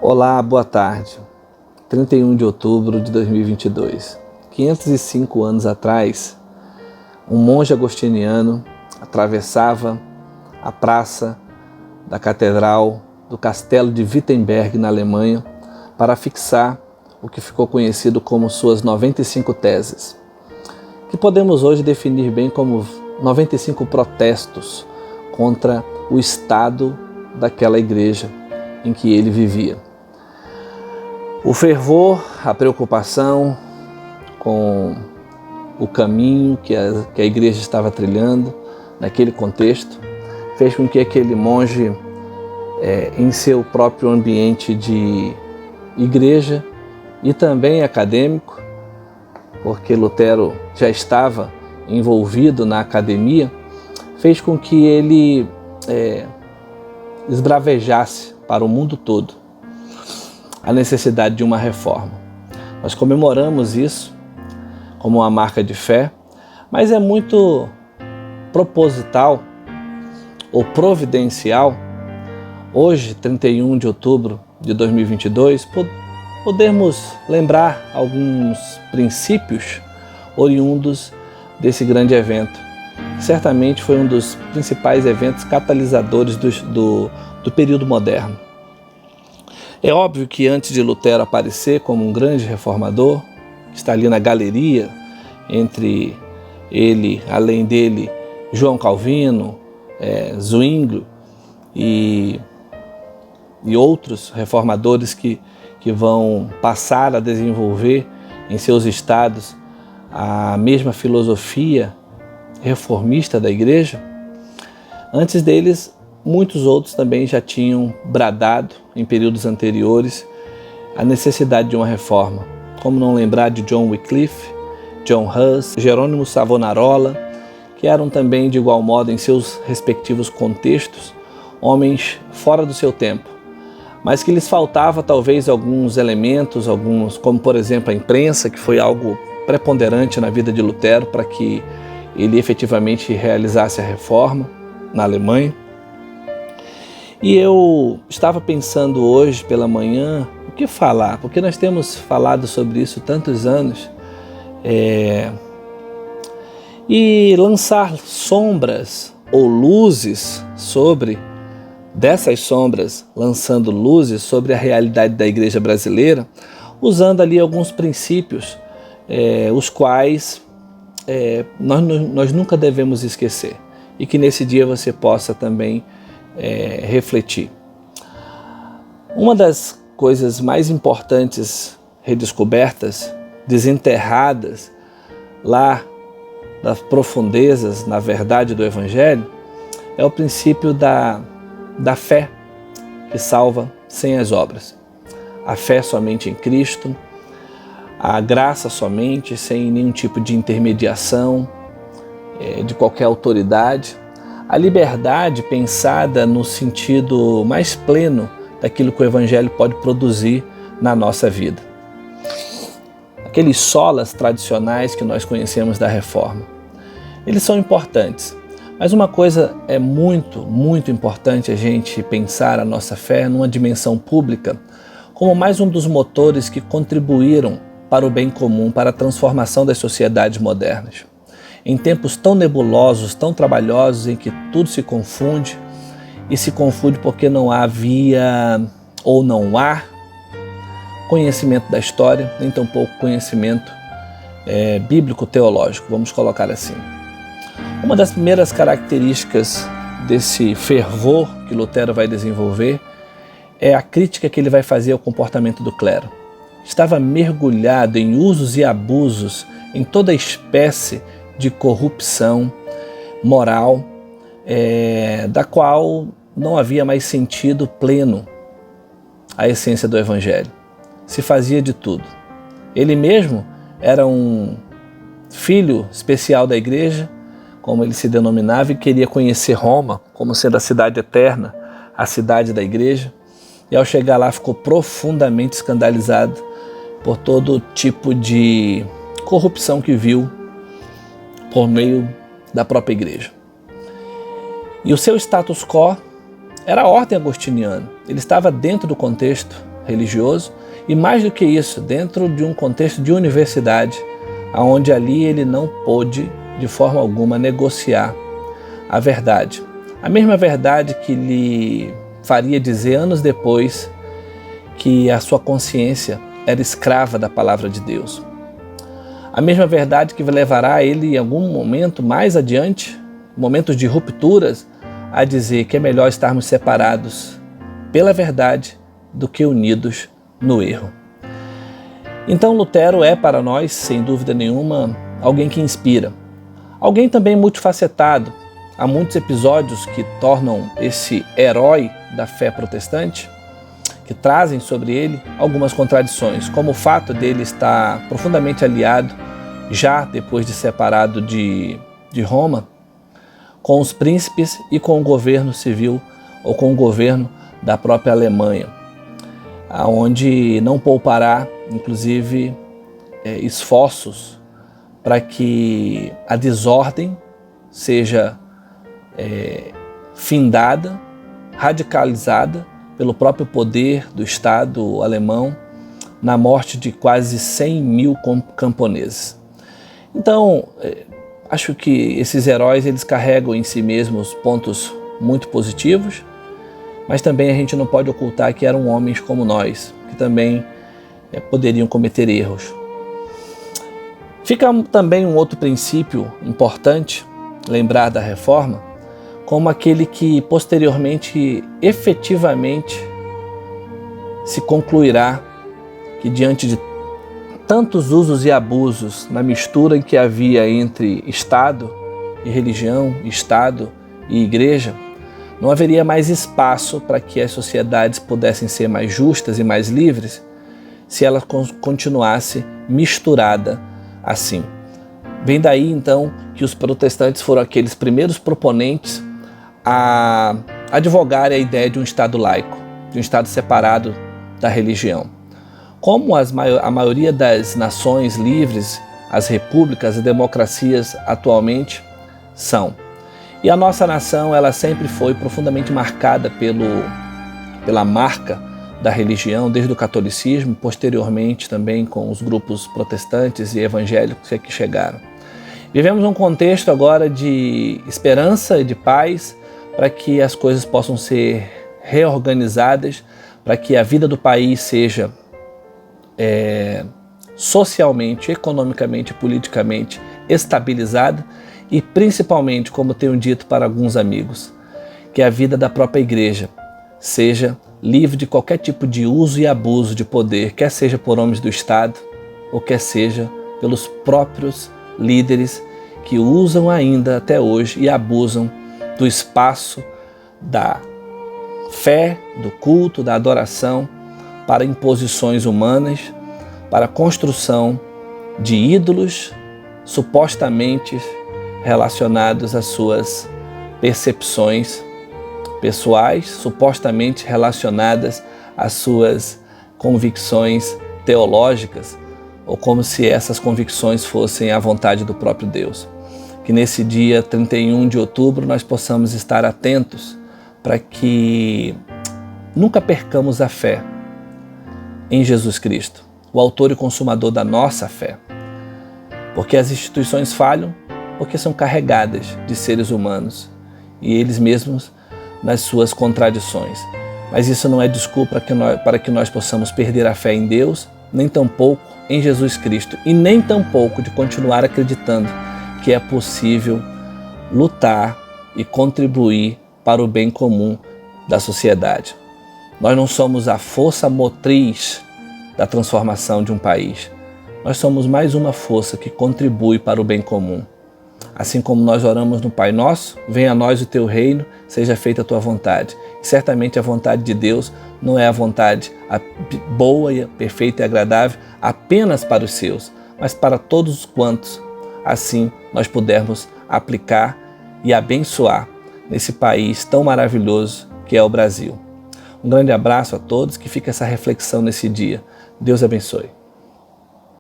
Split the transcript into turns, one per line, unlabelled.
Olá, boa tarde. 31 de outubro de 2022. 505 anos atrás, um monge agostiniano atravessava a praça da Catedral do Castelo de Wittenberg, na Alemanha, para fixar o que ficou conhecido como suas 95 teses, que podemos hoje definir bem como 95 protestos contra o estado daquela igreja em que ele vivia. O fervor, a preocupação com o caminho que a igreja estava trilhando naquele contexto, fez com que aquele monge, em seu próprio ambiente de igreja e também acadêmico, porque Lutero já estava envolvido na academia, fez com que ele esbravejasse para o mundo todo a necessidade de uma reforma. Nós comemoramos isso como uma marca de fé, mas é muito proposital ou providencial, hoje, 31 de outubro de 2022, podermos lembrar alguns princípios oriundos desse grande evento. Certamente foi um dos principais eventos catalisadores do período moderno. É óbvio que antes de Lutero aparecer como um grande reformador, que está ali na galeria, entre ele, além dele, João Calvino, Zwinglio e outros reformadores que vão passar a desenvolver em seus estados a mesma filosofia reformista da igreja. Antes deles, muitos outros também já tinham bradado em períodos anteriores a necessidade de uma reforma. Como não lembrar de John Wycliffe, John Huss, Jerônimo Savonarola, que eram também de igual modo em seus respectivos contextos homens fora do seu tempo, mas que lhes faltava talvez alguns elementos, como por exemplo a imprensa, que foi algo preponderante na vida de Lutero para que ele efetivamente realizasse a reforma na Alemanha. E eu estava pensando hoje pela manhã o que falar, porque nós temos falado sobre isso tantos anos, e lançar sombras ou luzes dessas sombras, lançando luzes sobre a realidade da igreja brasileira, usando ali alguns princípios, os quais nós nunca devemos esquecer, e que nesse dia você possa também refletir. Uma das coisas mais importantes redescobertas, desenterradas lá das profundezas, na verdade do Evangelho, é o princípio da fé que salva sem as obras. A fé somente em Cristo, a graça somente, sem nenhum tipo de intermediação de qualquer autoridade, a liberdade pensada no sentido mais pleno daquilo que o Evangelho pode produzir na nossa vida. Aqueles solas tradicionais que nós conhecemos da Reforma, eles são importantes, mas uma coisa é muito, muito importante a gente pensar a nossa fé numa dimensão pública como mais um dos motores que contribuíram para o bem comum, para a transformação das sociedades modernas. Em tempos tão nebulosos, tão trabalhosos, em que tudo se confunde, e se confunde porque não havia ou não há conhecimento da história, nem tampouco conhecimento bíblico-teológico, vamos colocar assim. Uma das primeiras características desse fervor que Lutero vai desenvolver é a crítica que ele vai fazer ao comportamento do clero. Estava mergulhado em usos e abusos, em toda espécie de corrupção moral, da qual não havia mais sentido pleno a essência do Evangelho. Se fazia de tudo. Ele mesmo era um filho especial da igreja, como ele se denominava, e queria conhecer Roma como sendo a cidade eterna, a cidade da igreja, e ao chegar lá ficou profundamente escandalizado por todo tipo de corrupção que viu por meio da própria igreja. E o seu status quo era a ordem agostiniana. Ele estava dentro do contexto religioso e, mais do que isso, dentro de um contexto de universidade, onde ali ele não pôde de forma alguma negociar a verdade. A mesma verdade que lhe faria dizer anos depois que a sua consciência era escrava da palavra de Deus. A mesma verdade que levará ele em algum momento mais adiante, momentos de rupturas, a dizer que é melhor estarmos separados pela verdade do que unidos no erro. Então Lutero é para nós, sem dúvida nenhuma, alguém que inspira. Alguém também multifacetado. Há muitos episódios que tornam esse herói da fé protestante, que trazem sobre ele algumas contradições, como o fato dele estar profundamente aliado, já depois de separado de Roma, com os príncipes e com o governo civil ou com o governo da própria Alemanha, onde não poupará, inclusive, esforços para que a desordem seja findada, radicalizada pelo próprio poder do Estado alemão na morte de quase 100 mil camponeses. Então, acho que esses heróis eles carregam em si mesmos pontos muito positivos, mas também a gente não pode ocultar que eram homens como nós, que também poderiam cometer erros. Fica também um outro princípio importante lembrar da Reforma, como aquele que posteriormente efetivamente se concluirá que diante de tantos usos e abusos na mistura em que havia entre Estado e religião, Estado e Igreja, não haveria mais espaço para que as sociedades pudessem ser mais justas e mais livres se ela continuasse misturada assim. Vem daí então que os protestantes foram aqueles primeiros proponentes a advogar a ideia de um Estado laico, de um Estado separado da religião. Como a maioria das nações livres, as repúblicas, as democracias atualmente são. E a nossa nação, ela sempre foi profundamente marcada pela marca da religião, desde o catolicismo, posteriormente também com os grupos protestantes e evangélicos que aqui chegaram. Vivemos um contexto agora de esperança e de paz para que as coisas possam ser reorganizadas, para que a vida do país seja socialmente, economicamente, politicamente estabilizada e principalmente, como tenho dito para alguns amigos, que a vida da própria igreja seja livre de qualquer tipo de uso e abuso de poder, quer seja por homens do Estado ou quer seja pelos próprios líderes que usam ainda até hoje e abusam do espaço da fé, do culto, da adoração para imposições humanas, para a construção de ídolos supostamente relacionados às suas percepções pessoais, supostamente relacionadas às suas convicções teológicas, ou como se essas convicções fossem a vontade do próprio Deus. Que nesse dia 31 de outubro nós possamos estar atentos para que nunca percamos a fé em Jesus Cristo, o autor e consumador da nossa fé. Porque as instituições falham, porque são carregadas de seres humanos e eles mesmos nas suas contradições. Mas isso não é desculpa para que nós possamos perder a fé em Deus, nem tampouco em Jesus Cristo, e nem tampouco de continuar acreditando que é possível lutar e contribuir para o bem comum da sociedade. Nós não somos a força motriz da transformação de um país. Nós somos mais uma força que contribui para o bem comum. Assim como nós oramos no Pai Nosso, venha a nós o teu reino, seja feita a tua vontade. E certamente a vontade de Deus não é a vontade boa, perfeita e agradável apenas para os seus, mas para todos quantos assim nós pudermos aplicar e abençoar nesse país tão maravilhoso que é o Brasil. Um grande abraço a todos, que fique essa reflexão nesse dia. Deus abençoe.